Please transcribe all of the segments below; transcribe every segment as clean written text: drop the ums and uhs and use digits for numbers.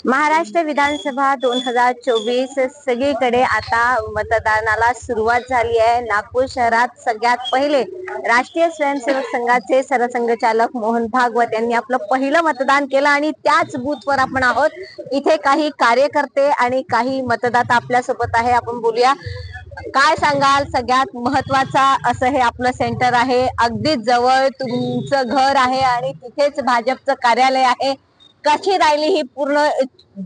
महाराष्ट्र विधानसभा 2024 सगळीकडे आता मतदानाला सुरुवात झाली आहे। नागपूर शहरात सगळ्यात पहिले राष्ट्रीय स्वयंसेवक संघाचे सरसंघचालक मोहन भागवत यांनी आपलं पहिलं मतदान केलं आणि त्याच बूथवर आपण आहोत। इथे काही कार्यकर्ते आणि काही मतदाता आपल्या सोबत आहे, आपण बोलूया। काय सांगाल, सगळ्यात महत्वाचा असं हे आपलं सेंटर आहे, अगदी जवळ तुमचं घर आहे आणि तिथेच भाजपचं कार्यालय आहे। कशी राहिली ही पूर्ण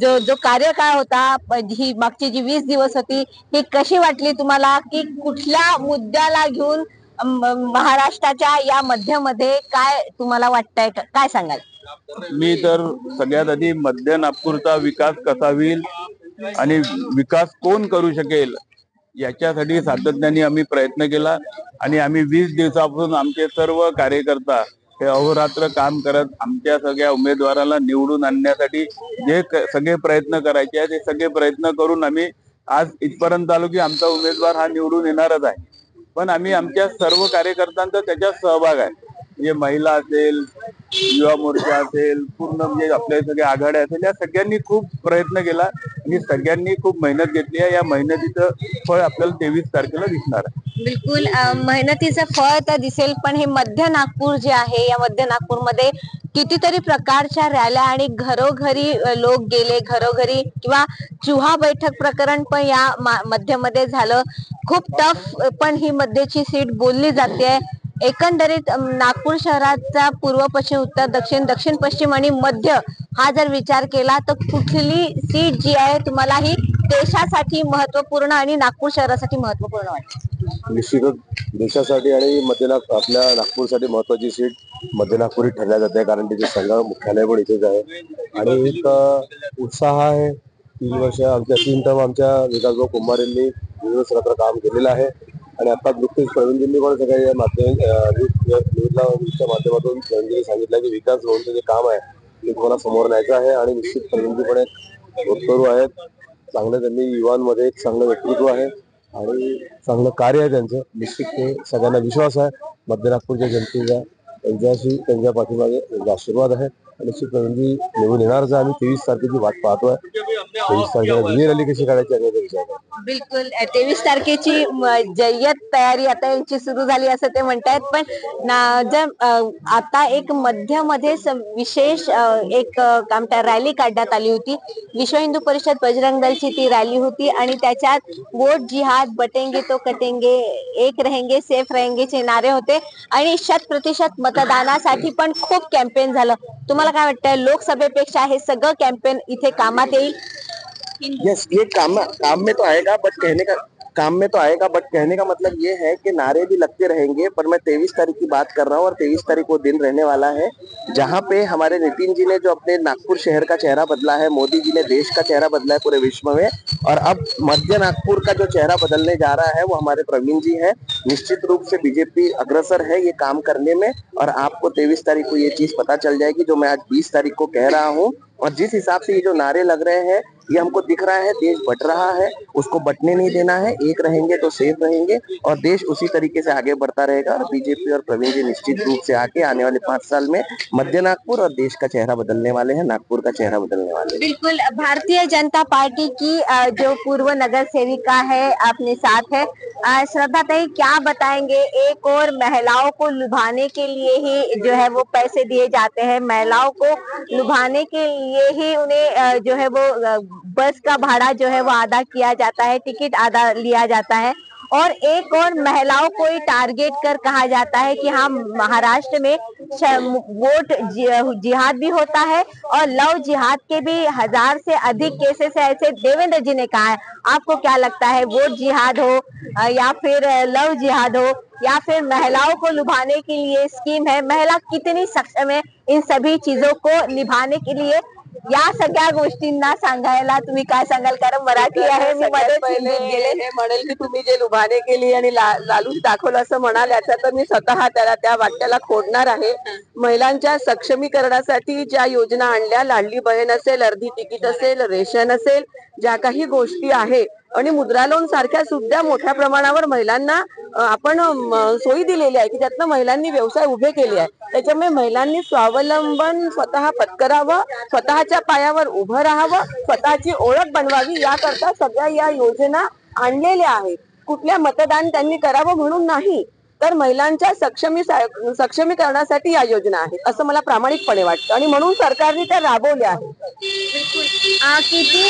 जो कार्यकाळ होता, ही मागची जी 20 दिवस होती, ही कशी वाटली तुम्हाला? की कुठल्या मुद्द्याला घेऊन महाराष्ट्राच्या या मध्यमध्ये काय तुम्हाला वाटतंय, काय सांगाल? मी तर सगळ्यात आधी मध्य नागपूरचा विकास कसा होईल आणि विकास कोण करू शकेल याच्यासाठी सातत्याने आम्ही प्रयत्न केला आणि आम्ही 20 दिवसापासून आमचे सर्व कार्यकर्ता हे अहोरात्र काम करत आमच्या सगळ्या उमेदवाराला निवडून आणण्यासाठी जे सगळे प्रयत्न करायचे ते सगळे प्रयत्न करून आम्ही आज इथपर्यंत आलो की आमचा उमेदवार हा निवडून येणारच आहे। पण आम्ही आमच्या सर्व कार्यकर्त्यांचा त्याच्यात सहभाग आहे, म्हणजे महिला असेल, युवा मोर्चा असेल, पूर्ण म्हणजे आपल्या सगळ्या आघाड्या असेल, या सगळ्यांनी खूप प्रयत्न केला आणि सगळ्यांनी खूप मेहनत घेतली आहे। या मेहनतीचं फळ आपल्याला 23 तारखेला दिसणार आहे। बिलकुल, मेहनतीचं फळ तर दिसेल, पण हे मध्य नागपूर जे आहे, या मध्य नागपूरमध्ये कितीतरी प्रकारच्या रॅल्या आणि घरोघरी लोक गेले, घरोघरी किंवा चुहा बैठक प्रकरण पण या मध्यमध्ये झालं। खूप टफ पण ही मध्यची सीट बोलली जाते। एकंदरीत नागपूर शहराचा पूर्व पश्चिम उत्तर दक्षिण दक्षिण पश्चिम आणि मध्य हा जर विचार केला तर कुठली सीट जी आहे तुम्हाला ही देशासाठी महत्वपूर्ण आणि नागपूर शहरासाठी महत्वपूर्ण वाटते? निश्चितच देशासाठी आणि आपल्या नागपूरसाठी महत्वाची सीट मध्य नागपुरी ठरल्या जाते, कारण तिथे संघ मुख्यालय पण इथेच आहे आणि एक उत्साह आहे। 3 वर्ष आमच्या 3 टर्म आमच्या विकासभाऊ कुंभार यांनी दिवसरात्र काम केलेलं आहे आणि आता नुकतेच प्रवीणजींनी पण सगळ्या माध्यमातून प्रवीणजींनी सांगितलं की विकास भाऊंचं जे काम आहे ते तुम्हाला समोर न्यायचं आहे आणि निश्चित प्रवीणजी पण होतकरू आहेत। चांगलं त्यांनी युवांमध्ये एक चांगलं व्यक्तित्व आहे आणि चांगलं कार्य आहे त्यांचं। निश्चित ते सगळ्यांना विश्वास आहे मध्य नागपूरच्या जनतेचा त्यांच्याशी, त्यांच्या पाठीमागे त्यांचा आशीर्वाद आहे। निश्चित प्रवीणजी निवडून येणारच आहे। आम्ही 23 तारखेची वाट पाहतोय। 23 तारखेला दिल्ली रॅली कशी काढायची आहे विचार आहे। बिलकुल, 23 तारखेची जय्यत तयारी आता यांची सुरू झाली असं ते म्हणतायत। पण आता एक मध्यमध्ये विशेष एक रॅली काढण्यात आली होती, विश्व हिंदू परिषद बजरंग दलची ती रॅली होती आणि त्याच्यात वोट जिहाद, बटेंगे तो कटेंगे, एक रहेंगे सेफ रहेंगे चे नारे होते आणि 100% मतदानासाठी पण खूप कॅम्पेन झालं। तुम्हाला काय वाटतंय, लोकसभेपेक्षा हे सगळं कॅम्पेन इथे कामात येईल? यस, ये काम में तो आएगा, बट कहने का मतलब ये है कि नारे भी लगते रहेंगे। पर मैं 23 तारीख की बात कर रहा हूँ और 23 तारीख वो दिन रहने वाला है जहाँ पे हमारे नितिन जी ने जो अपने नागपुर शहर का चेहरा बदला है, मोदी जी ने देश का चेहरा बदला है पूरे विश्व में, और अब मध्य नागपुर का जो चेहरा बदलने जा रहा है वो हमारे प्रवीण जी है। निश्चित रूप से बीजेपी अग्रसर है ये काम करने में और आपको 23 तारीख को ये चीज पता चल जाएगी जो मैं आज 20 तारीख को कह रहा हूँ। और जिस हिसाब से ये जो नारे लग रहे हैं ये हमको दिख रहा है देश बट रहा है, उसको बटने नहीं देना है। एक रहेंगे तो सेफ रहेंगे और देश उसी तरीके से आगे बढ़ता रहेगा और बीजेपी और प्रवीण जी निश्चित रूप से आके आने वाले 5 साल में मध्य नागपुर और देश का चेहरा बदलने वाले हैं, नागपुर का चेहरा बदलने वाले हैं। बिल्कुल, भारतीय जनता पार्टी की जो पूर्व नगर सेविका है अपने साथ है, श्रद्धा ताई, क्या बताएंगे? एक और महिलाओं को लुभाने के लिए ही जो है वो पैसे दिए जाते हैं, महिलाओं को लुभाने के लिए ही उन्हें जो है वो बस का भाड़ा जो है वो आधा किया जाता है, टिकट आधा लिया जाता है और एक और महिलाओं को ही टारगेट कर कहा जाता है कि हाँ, महाराष्ट्र में वोट जिहाद भी होता है और लव जिहाद के भी 1000 से अधिक केसेस है, ऐसे देवेंद्र जी ने कहा है। आपको क्या लगता है, वोट जिहाद हो या फिर लव जिहाद हो या फिर महिलाओं को लुभाने के लिए स्कीम है, महिला कितनी सक्षम है इन सभी चीजों को निभाने के लिए? या सगळ्या गोष्टींना सांगायला तुम्ही काय सांगाल? कारण मराठी आहे, मी मदत पहिले हे म्हणेल की तुम्ही जे लुभाने केली आणि लालूच दाखवलं असं म्हणाल, याचा तर मी स्वतः त्या वाक्याला खोडणार आहे। महिलांच्या सक्षमीकरणासाठी ज्या योजना आणल्या, लाडली बहीण असेल, अर्धी तिकीट असेल, रेशन असेल, ज्या काही गोष्टी आहे आणि मुद्रा लोन सारख्या सुद्धा मोठ्या प्रमाणावर महिलांना आपण सोयी दिलेल्या आहे की त्यातनं महिलांनी व्यवसाय उभे केले आहे. त्याच्यामुळे महिलांनी स्वावलंबन स्वतः पत्करावं, स्वतःच्या पायावर उभं राहावं, स्वतःची ओळख बनवावी, याकरता सगळ्या या योजना आणलेल्या आहेत. कुठल्या मतदान त्यांनी करावं म्हणून नाही, तर महिलांच्या सक्षमीकरणासाठी या योजना आहेत असं मला प्रामाणिकपणे वाटतं आणि म्हणून सरकारने त्या राबवल्या आहेत. किती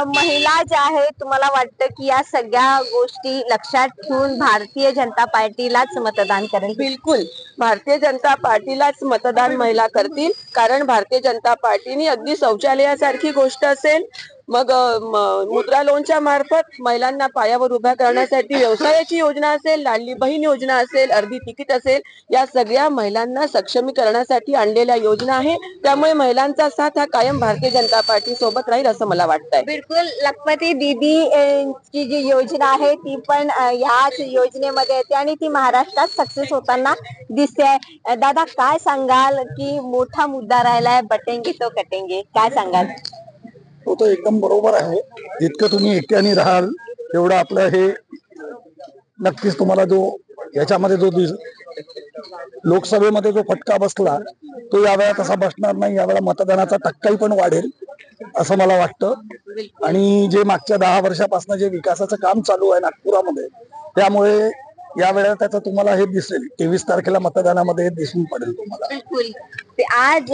महिला ज्या आहेत तुम्हाला वाटतं की या सगळ्या गोष्टी लक्षात ठेवून भारतीय जनता पार्टीलाच मतदान करेल? बिलकुल भारतीय जनता पार्टीलाच मतदान महिला करतील, कारण भारतीय जनता पार्टीने अगदी शौचालयासारखी गोष्ट असेल, मग मुद्रा लोनच्या मार्फत महिलांना पायावर उभ्या करण्यासाठी व्यवसायाची योजना असेल, लाडली बहीण योजना असेल, अर्धी तिकीट असेल, या सगळ्या महिलांना सक्षमीकरणासाठी आणलेल्या योजना आहे. त्यामुळे महिलांचा साथ हा कायम भारतीय जनता पार्टी सोबत राहील असं मला वाटतंय. बिलकुल. लखपती दीदी ची जी योजना आहे ती पण ह्याच योजनेमध्ये येते आणि ती महाराष्ट्रात सक्सेस होताना दिसते. दादा काय सांगाल की मोठा मुद्दा राहिलाय बटेंगे तो कटेंगे, काय सांगाल? तो तर एकदम बरोबर आहे. जितकं तुम्ही एकट्याने राहाल तेवढं आपलं हे नक्कीच तुम्हाला जो याच्यामध्ये जो लोकसभेमध्ये जो फटका बसला तो यावेळा तसा बसणार नाही. यावेळा मतदानाचा टक्काही पण वाढेल असं मला वाटतं. आणि जे मागच्या 10 वर्षापासून जे विकासाचं काम चालू आहे नागपुरामध्ये, त्यामुळे यावेळेला त्याचं तुम्हाला हे दिसेल. 23 तारखेला मतदानामध्ये दिसून पडेल तुम्हाला. बिलकुल. ते आज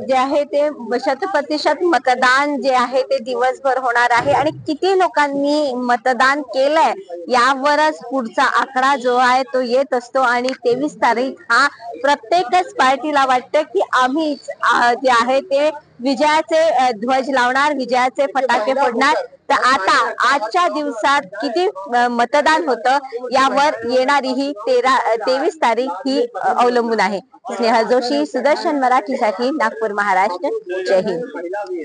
जे आहे ते 100% मतदान जे आहे ते दिवसभर होणार आहे आणि किती लोकांनी मतदान केलंय यावरच पुढचा आकडा जो आहे तो येत असतो. आणि 23 तारीख हा प्रत्येकच पार्टीला वाटतं की आम्हीच जे आहे ते विजयाचे ध्वज लावणार, विजयाचे फटाके फोडणार. तर आता आजच्या दिवसात किती मतदान होतं यावर येणारी ही 23 तारीख ही अवलंबून आहे. स्नेहल जोशी, सुदर्शन मराठीसाठी, नागपूर, महाराष्ट्र. जय हिंद.